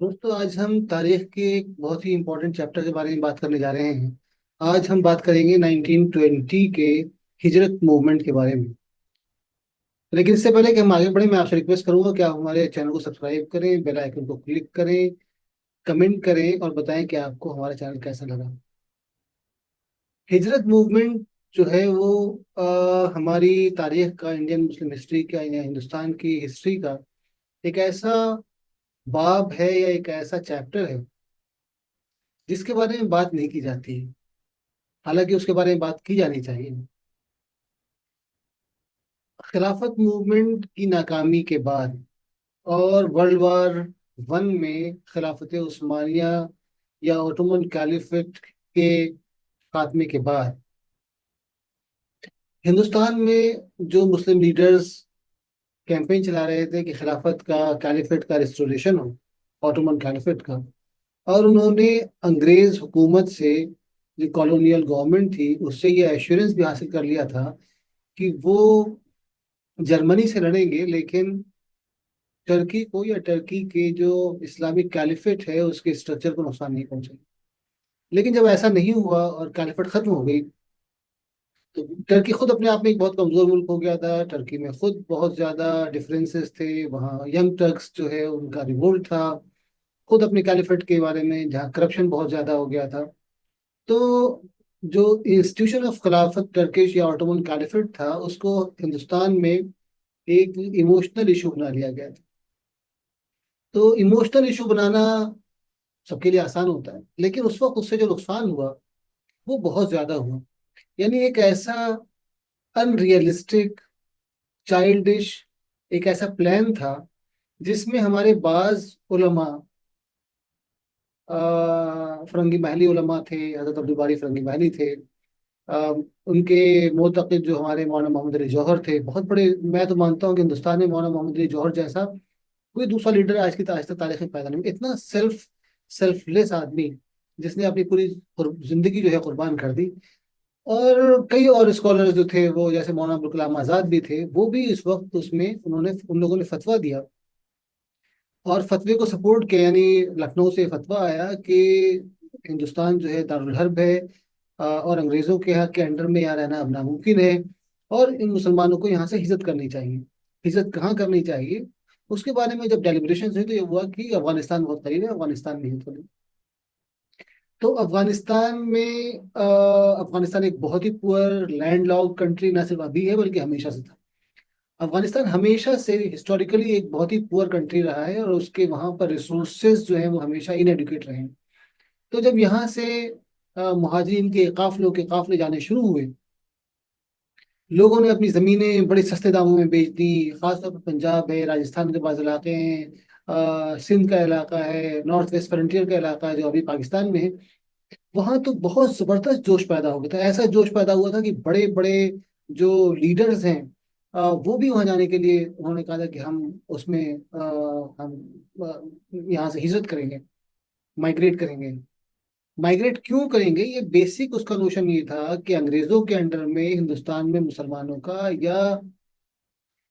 दोस्तों, आज हम तारीख के एक बहुत ही इम्पोर्टेंट चैप्टर के बारे में बात करने जा रहे हैं। आज हम बात करेंगे 1920 के हिजरत मूवमेंट के बारे में। लेकिन इससे पहले कि हम आगे बढ़े, मैं आपसे रिक्वेस्ट करूंगा कि आप हमारे चैनल को सब्सक्राइब करें, बेल आइकन को क्लिक करें, कमेंट करें और बताएं कि आपको हमारा चैनल कैसा लगा। हिजरत मूवमेंट जो है वो हमारी तारीख का, इंडियन मुस्लिम हिस्ट्री का या हिंदुस्तान की हिस्ट्री का एक ऐसा बाब है या एक ऐसा चैप्टर है जिसके बारे में बात नहीं की जाती है। हालांकि उसके बारे में बात की जानी चाहिए। खिलाफत मूवमेंट की नाकामी के बाद और वर्ल्ड वार 1 में खिलाफत उस्मानिया या ओटोमन कैलिफेट के खात्मे के बाद हिंदुस्तान में जो मुस्लिम लीडर्स कैंपेन चला रहे थे कि खिलाफत का, कैलिफेट का रिस्टोरेशन हो, ओटोमन कैलिफेट का। और उन्होंने अंग्रेज हुकूमत से, जो कॉलोनियल गवर्नमेंट थी, उससे ये एश्योरेंस भी हासिल कर लिया था कि वो जर्मनी से लड़ेंगे लेकिन टर्की को या टर्की के जो इस्लामिक कैलिफेट है उसके स्ट्रक्चर को नुकसान नहीं पहुंचेगा। लेकिन जब ऐसा नहीं हुआ और कैलिफेट खत्म हो गई, तो टर्की खुद अपने आप में एक बहुत कमजोर मुल्क हो गया था। टर्की में खुद बहुत ज्यादा डिफरेंसेस थे। वहाँ यंग टर्क्स जो है उनका रिवोल्ट था खुद अपने कैलिफेट के बारे में, जहाँ करप्शन बहुत ज्यादा हो गया था। तो जो इंस्टीट्यूशन ऑफ खिलाफत टर्किश या ऑटोमन कैलिफेट था, उसको हिंदुस्तान में एक इमोशनल इशू बना लिया गया था। तो इमोशनल इशू बनाना सबके लिए आसान होता है, लेकिन उस वक्त उससे जो नुकसान हुआ वो बहुत ज्यादा हुआ। यानी एक ऐसा अनरियलिस्टिक, चाइल्डिश, एक ऐसा प्लान था जिसमें हमारे बाज उलमा, फरंगी महली उलमा थे, हजरत अब्दुल बारी फरंगी महली थे। अ, उनके मोतक़िद जो हमारे मौलाना मोहम्मद अली जौहर थे, बहुत बड़े। मैं तो मानता हूँ कि हिंदुस्तान में मौलाना मोहम्मद अली जौहर जैसा कोई दूसरा लीडर आज तक तारीख में पैदा नहीं हुआ। इतना सेल्फलेस आदमी जिसने अपनी पूरी जिंदगी जो है कुर्बान कर दी। और कई और स्कॉलर्स जो थे, वो जैसे मौलाना अबुल कलाम आजाद भी थे, वो भी इस वक्त उसमें उन लोगों ने फतवा दिया और फतवे को सपोर्ट किया। यानी लखनऊ से फतवा आया कि हिंदुस्तान जो है दारुल हर्ब है, और अंग्रेजों के यहाँ के अंडर में यहाँ रहना अब नामुमकिन है, और इन मुसलमानों को यहाँ से हिजरत करनी चाहिए। हिजरत कहाँ करनी चाहिए, उसके बारे में जब डेलिब्रेशन हुई तो ये हुआ कि अफगानिस्तान बहुत करीब है, अफगानिस्तान में हिजरत करें। तो अफगानिस्तान में अफगानिस्तान एक बहुत ही पुअर लैंड लॉक्ड कंट्री ना सिर्फ अभी है बल्कि हमेशा से था। अफगानिस्तान हमेशा से हिस्टोरिकली एक बहुत ही पुअर कंट्री रहा है और उसके वहाँ पर रिसोर्सेज जो है वो हमेशा इनएडुकेट रहे हैं। तो जब यहाँ से मुहाजिरीन के काफले जाने शुरू हुए, लोगों ने अपनी ज़मीनें बड़े सस्ते दामों में बेच दी। खासतौर पर पंजाब है, राजस्थान के पास इलाके हैं, सिंध का इलाका है, नॉर्थ वेस्ट फ्रंटियर का इलाका है जो अभी पाकिस्तान में है। वहां तो बहुत जबरदस्त जोश पैदा हो गया था। ऐसा जोश पैदा हुआ था कि बड़े बड़े जो लीडर्स हैं, वो भी वहां जाने के लिए उन्होंने कहा था कि हम उसमें हम यहाँ से हिजरत करेंगे, माइग्रेट करेंगे। माइग्रेट क्यों करेंगे, ये बेसिक उसका नोशन ये था कि अंग्रेजों के अंडर में हिंदुस्तान में मुसलमानों का या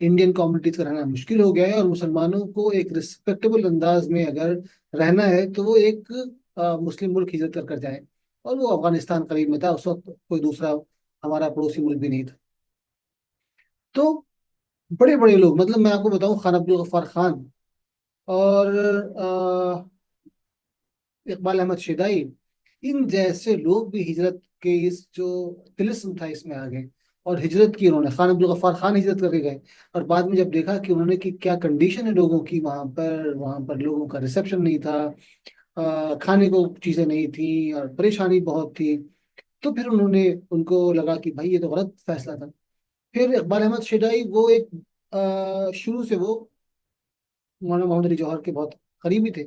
इंडियन कम्युनिटीज का रहना मुश्किल हो गया है, और मुसलमानों को एक रिस्पेक्टेबल अंदाज में अगर रहना है तो वो एक मुस्लिम मुल्क हिजरत कर जाए। और वो अफगानिस्तान करीब में था उस वक्त, कोई दूसरा हमारा पड़ोसी मुल्क भी नहीं था। तो बड़े बड़े लोग, मतलब मैं आपको बताऊं, खान अब्दुल गफ्फार खान और इकबाल अहमद शेदाई, इन जैसे लोग भी हिजरत के इस जो तिलिस्म था इसमें आ गए और हिजरत की उन्होंने। खान अब्दुल गफ्फार खान हिजरत करके गए, और बाद में जब देखा कि उन्होंने कि क्या कंडीशन है लोगों की, वहाँ पर लोगों का रिसेप्शन नहीं था, खाने को चीजें नहीं थी और परेशानी बहुत थी। तो फिर उन्होंने, उनको लगा कि भाई ये तो गलत फैसला था। फिर इकबाल अहमद शेदाई वो एक शुरू से वो मौलाना मोहम्मद अली जौहर के बहुत करीबी थे।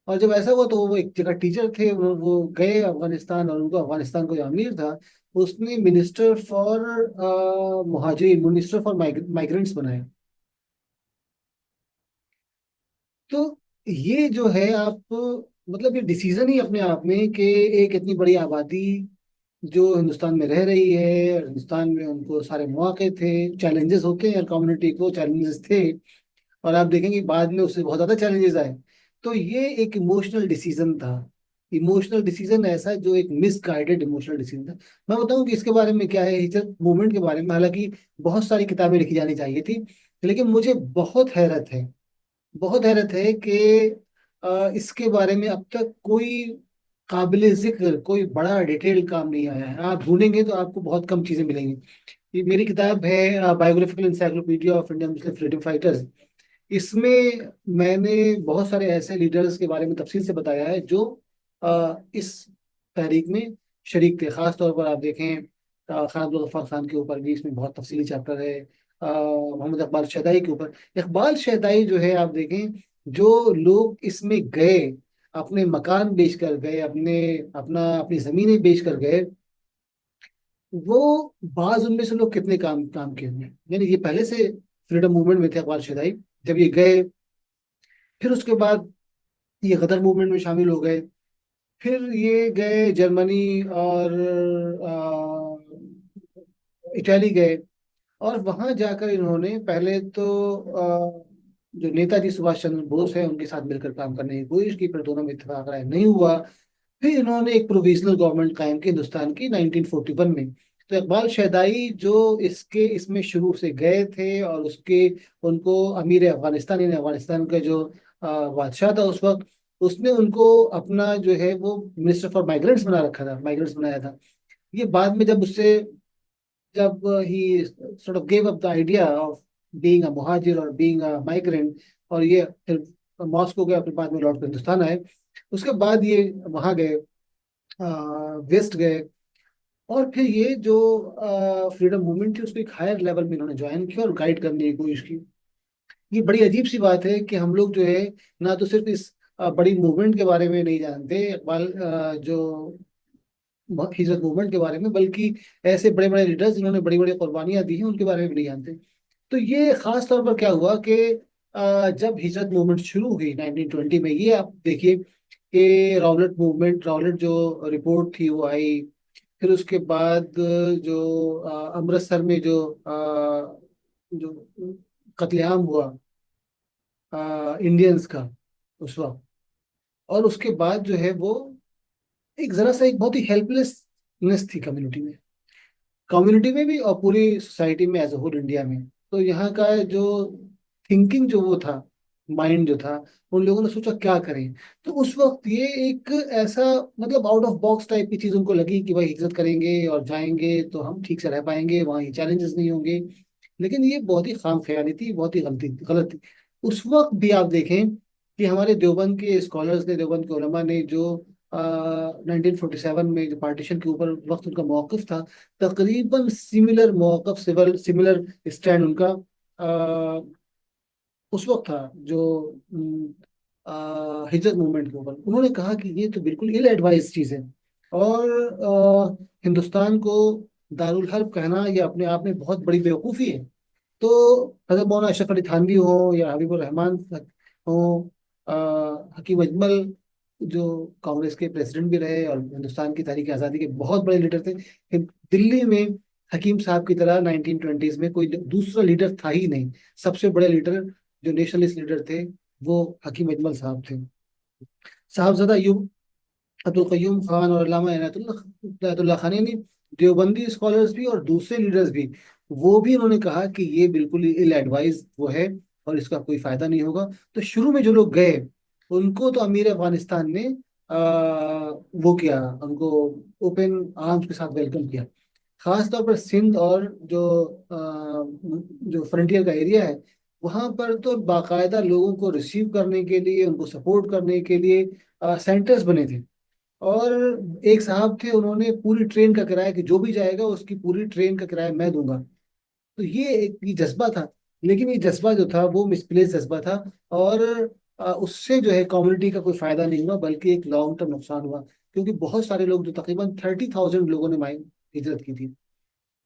और जब ऐसा हुआ तो वो एक जगह टीचर थे, वो गए अफगानिस्तान, और उनको अफगानिस्तान का जो अमीर था उसने minister for मुहाजिर, minister for migrants बनाया। तो ये जो है आप, मतलब ये डिसीजन ही अपने आप में कि एक इतनी बड़ी आबादी जो हिंदुस्तान में रह रही है, और हिंदुस्तान में उनको सारे मौके थे। चैलेंजेस होते हैं, हर कम्युनिटी को चैलेंजेस थे, और आप देखेंगे बाद में उससे बहुत ज्यादा चैलेंजेस आए। तो ये एक इमोशनल डिसीजन था। इमोशनल डिसीजन ऐसा जो एक मिसगाइडेड इमोशनल डिसीजन था। मैं बताऊं कि इसके बारे में क्या है, हिजरत मूवमेंट के बारे में हालांकि बहुत सारी किताबें लिखी जानी चाहिए थी, लेकिन मुझे बहुत हैरत है कि इसके बारे में अब तक कोई काबिल जिक्र, कोई बड़ा डिटेल काम नहीं आया है। आप ढूंढेंगे तो आपको बहुत कम चीजें मिलेंगी। ये मेरी किताब है biographical encyclopedia of Indian Muslim freedom fighters. इसमें मैंने बहुत सारे ऐसे लीडर्स के बारे में तफसील से बताया है जो इस तहरीक में शरीक थे। खास तौर पर आप देखें खान अब्दुल गफ्फार खान के ऊपर भी इसमें बहुत तफसीली चैप्टर है। मोहम्मद इकबाल शहदाई के ऊपर, इकबाल शहदाई जो है आप देखें, जो लोग इसमें गए, अपने मकान बेच कर गए, अपनी जमीनें बेच कर गए, वो बाज उनमें से लोग कितने काम काम किए हुए हैं। यानी ये पहले से फ्रीडम मूवमेंट में थे इकबाल शहदाई। जब ये गए, फिर उसके बाद ये गदर मूवमेंट में शामिल हो गए, फिर ये गए जर्मनी और इटाली गए, और वहां जाकर इन्होंने पहले तो जो नेताजी सुभाष चंद्र बोस है उनके साथ मिलकर काम करने की कोशिश की, फिर दोनों में इत्तेफाक राय नहीं हुआ। फिर इन्होंने एक प्रोविजनल गवर्नमेंट कायम की हिंदुस्तान की 1941 में। तो इकबाल शहदाई जो इसमें शुरू से गए थे, और उनको अमीर अफगानिस्तान यानी अफगानिस्तान का जो बादशाह था उस वक्त, उसने उनको अपना जो है वो मिनिस्टर फॉर माइग्रेंट्स बना रखा था, माइग्रेंट्स बनाया था। ये बाद में जब ही sort of gave up the idea of being a मुहाजिर और being a migrant, और ये फिर मॉस्को गए, अपने बाद में लौट कर हिंदुस्तान आए। उसके बाद ये वहां गए, वेस्ट गए, और फिर ये जो फ्रीडम मूवमेंट थी उसको एक हायर लेवल में इन्होंने ज्वाइन किया और गाइड करने की कोशिश की। ये बड़ी अजीब सी बात है कि हम लोग जो है ना तो सिर्फ इस बड़ी मूवमेंट के बारे में नहीं जानते, इकबाल जो हिजरत मूवमेंट के बारे में, बल्कि ऐसे बड़े बड़े लीडर्स जिन्होंने बड़ी बड़ी कुर्बानियां दी हैं उनके बारे में भी नहीं जानते। तो ये खास तौर पर क्या हुआ कि जब हिजरत मूवमेंट शुरू हुई 1920 में, ये आप देखिए कि रावलेट जो रिपोर्ट थी वो आई। फिर उसके बाद जो अमृतसर में जो कत्लेआम हुआ इंडियंस का उस वक्त, और उसके बाद जो है वो एक बहुत ही हेल्पलेसनेस थी कम्युनिटी में भी, और पूरी सोसाइटी में एज ए होल इंडिया में। तो यहाँ का जो थिंकिंग जो वो था, माइंड जो था, उन लोगों ने सोचा क्या करें। तो उस वक्त ये एक ऐसा मतलब आउट ऑफ बॉक्स टाइप की चीज उनको लगी कि भाई हिजरत करेंगे और जाएंगे तो हम ठीक से रह पाएंगे, वहाँ ये चैलेंजेस नहीं होंगे। लेकिन ये बहुत ही खाम ख्याली थी, बहुत ही गलत थी। उस वक्त भी आप देखें कि हमारे देवबंद के स्कॉलर्स ने, देवबंद के उलमा ने जो 1947 में जो पार्टीशन के ऊपर वक्त उनका मौकफ था, तकरीबन सिमिलर मौकफ, सिमिलर स्टैंड उनका उस वक्त था जो हिजरत मूवमेंट के ऊपर। उन्होंने कहा कि ये तो बिल्कुल इल एडवाइस चीज़ है, और हिंदुस्तान को दारुल हर्ब कहना ये अपने आप में बहुत बड़ी बेवकूफ़ी है। तो हजरत मौलाना अशरफ अली थानवी हो या हबीबुर रहमान हो, अ, हकीम अजमल जो कांग्रेस के प्रेसिडेंट भी रहे और हिंदुस्तान की तारीख आज़ादी के बहुत बड़े लीडर थे, दिल्ली में हकीम साहब की तरह 1920s में कोई दूसरा लीडर था ही नहीं। सबसे बड़े लीडर जो नेशनलिस्ट लीडर थे वो हकीम अजमल साहब थे। साहबजादा अब्दुल कयूम खान और अल्लामा इनायतुल्लाह खान, यानी देवबंदी स्कॉलर्स भी और दूसरे लीडर्स भी, वो भी उन्होंने कहा कि ये बिल्कुल इल एडवाइज वो है और इसका कोई फायदा नहीं होगा। तो शुरू में जो लोग गए उनको तो अमीर अफगानिस्तान ने वो किया, उनको ओपन आर्म्स के साथ वेलकम किया। खास तौर पर सिंध और जो फ्रंटियर का एरिया है, वहां पर तो बाकायदा लोगों को रिसीव करने के लिए, उनको सपोर्ट करने के लिए सेंटर्स बने थे। और एक साहब थे, उन्होंने पूरी ट्रेन का किराया, कि जो भी जाएगा उसकी पूरी ट्रेन का किराया मैं दूंगा। तो ये जज्बा था। लेकिन ये जज्बा जो था वो मिसप्लेस जज्बा था, और उससे जो है कम्युनिटी का कोई फायदा नहीं हुआ, बल्कि एक लॉन्ग टर्म नुकसान हुआ। क्योंकि बहुत सारे लोग, जो तकरीबन 30,000 लोगों ने हिजरत की थी,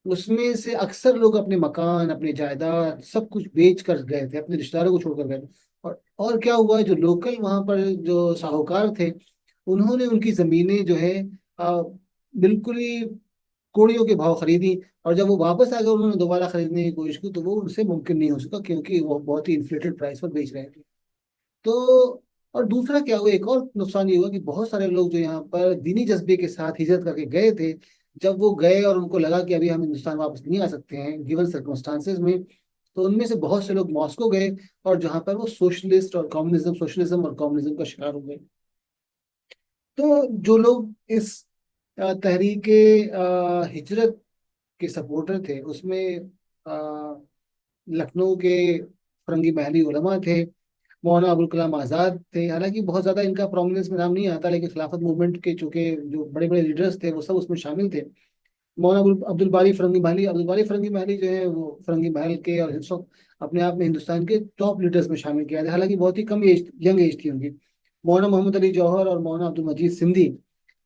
उसमें से अक्सर लोग अपने मकान, अपने जायदाद सब कुछ बेच कर गए थे, अपने रिश्तेदारों को छोड़कर गए थे। और क्या हुआ, जो लोकल वहां पर जो साहूकार थे, उन्होंने उनकी जमीनें जो है आ, बिल्कुल ही कौड़ियों के भाव खरीदी। और जब वो वापस आ गए, उन्होंने दोबारा खरीदने की कोशिश की, तो वो उनसे मुमकिन नहीं हो सका, क्योंकि वो बहुत ही इन्फ्लेटेड प्राइस पर बेच रहे थे। तो और दूसरा क्या हुआ, एक और नुकसान ये हुआ कि बहुत सारे लोग जो यहाँ पर दीनी जज्बे के साथ हिजरत करके गए थे, जब वो गए और उनको लगा कि अभी हम हिंदुस्तान वापस नहीं आ सकते हैं गिवन सर्कमस्टांसेस में, तो उनमें से बहुत से लोग मॉस्को गए, और जहाँ पर वो सोशलिज्म और कम्युनिज्म का शिकार हो गए। तो जो लोग इस तहरीके हिजरत के सपोर्टर थे, उसमें लखनऊ के फरंगी महली उलमा थे, मौलाना अबुल कलाम आज़ाद थे। हालांकि बहुत ज़्यादा इनका प्रोमिनेंस में नाम नहीं आता, लेकिन खिलाफत मूवमेंट के चूंकि जो बड़े बड़े लीडर्स थे वो सब उसमें शामिल थे। मौलाना अब्दुल बारी फरंगी महली, अब्दुल बारी फरंगी महली जो है वो फरंगी महल के और इस वक्त अपने आप में हिंदुस्तान के टॉप लीडर्स में शामिल किया था, हालांकि बहुत ही कम एज, यंग एज थी उनकी। मौलाना मोहम्मद अली जौहर और मौलाना अब्दुल मजीद सिंधी,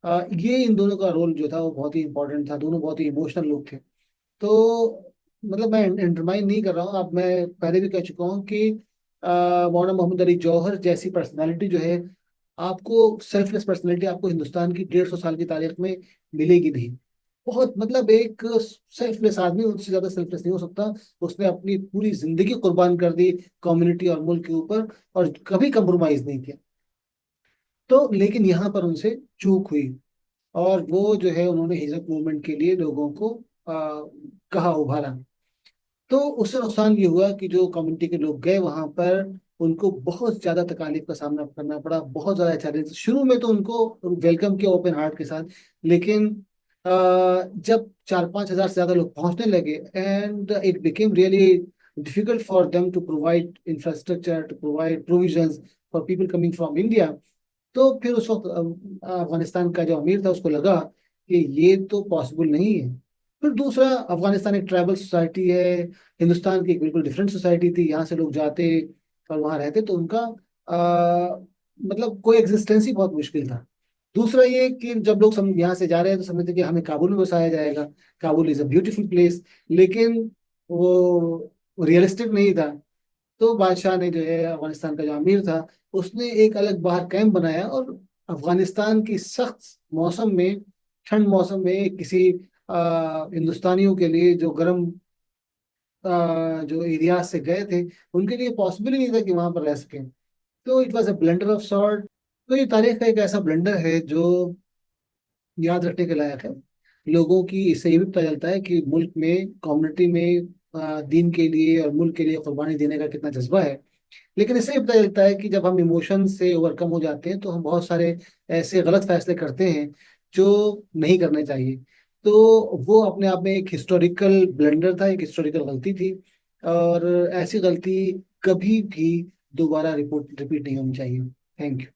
ये इन दोनों का रोल जो था वो बहुत ही इंपॉर्टेंट था। दोनों बहुत ही इमोशनल लोग थे। तो मतलब मैं इंटरमाइन नहीं कर रहा हूँ, अब मैं पहले भी कह चुका हूँ कि मौलाना मोहम्मद अली जौहर जैसी पर्सनालिटी जो है, आपको सेल्फलेस पर्सनालिटी आपको हिंदुस्तान की 150 साल की तारीख में मिलेगी नहीं। बहुत मतलब एक सेल्फलेस आदमी उससे ज्यादा सेल्फलेस नहीं हो सकता। उसने अपनी पूरी जिंदगी कुर्बान कर दी कम्युनिटी और मुल्क के ऊपर, और कभी कंप्रोमाइज नहीं किया। तो लेकिन यहाँ पर उनसे चूक हुई, और वो जो है उन्होंने हिजरत मूवमेंट के लिए लोगों को कहा, उभारा। तो उससे नुकसान ये हुआ कि जो कम्युनिटी के लोग गए वहां पर, उनको बहुत ज्यादा तकालीफ का सामना करना पड़ा, बहुत ज्यादा चैलेंज। शुरू में तो उनको वेलकम किया ओपन हार्ट के साथ, लेकिन जब 4-5 हज़ार से ज्यादा लोग पहुंचने लगे, and it became really difficult for them to provide infrastructure, to provide provisions for people coming from India. तो फिर उस वक्त अफगानिस्तान का जो अमीर था उसको लगा कि ये तो पॉसिबल नहीं है। फिर दूसरा, अफगानिस्तान एक ट्राइबल सोसाइटी है, हिंदुस्तान की एक बिल्कुल डिफरेंट सोसाइटी थी। यहाँ से लोग जाते और वहाँ रहते तो उनका मतलब कोई एग्जिस्टेंस ही बहुत मुश्किल था। दूसरा ये कि जब लोग यहाँ से जा रहे हैं तो समझते कि हमें काबुल में बसाया जाएगा, Kabul is a beautiful place, लेकिन वो रियलिस्टिक नहीं था। तो बादशाह ने जो है, अफगानिस्तान का जो अमीर था, उसने एक अलग बाहर कैंप बनाया, और अफगानिस्तान की सख्त मौसम में, ठंड मौसम में, किसी हिंदुस्तानियों के लिए जो गर्म जो एरिया से गए थे, उनके लिए पॉसिबल ही नहीं था कि वहां पर रह सकें। तो it was a blender of sort. तो ये तारीख का एक ऐसा ब्लेंडर है जो याद रखने के लायक है। लोगों की इससे ये भी पता चलता है कि मुल्क में, कम्युनिटी में दीन के लिए और मुल्क के लिए कुर्बानी देने का कितना जज्बा है। लेकिन इससे भी पता चलता है कि जब हम इमोशन से ओवरकम हो जाते हैं तो हम बहुत सारे ऐसे गलत फैसले करते हैं जो नहीं करने चाहिए। तो वो अपने आप में एक हिस्टोरिकल ब्लंडर था, एक हिस्टोरिकल गलती थी, और ऐसी गलती कभी भी दोबारा रिपीट नहीं होनी चाहिए। Thank you.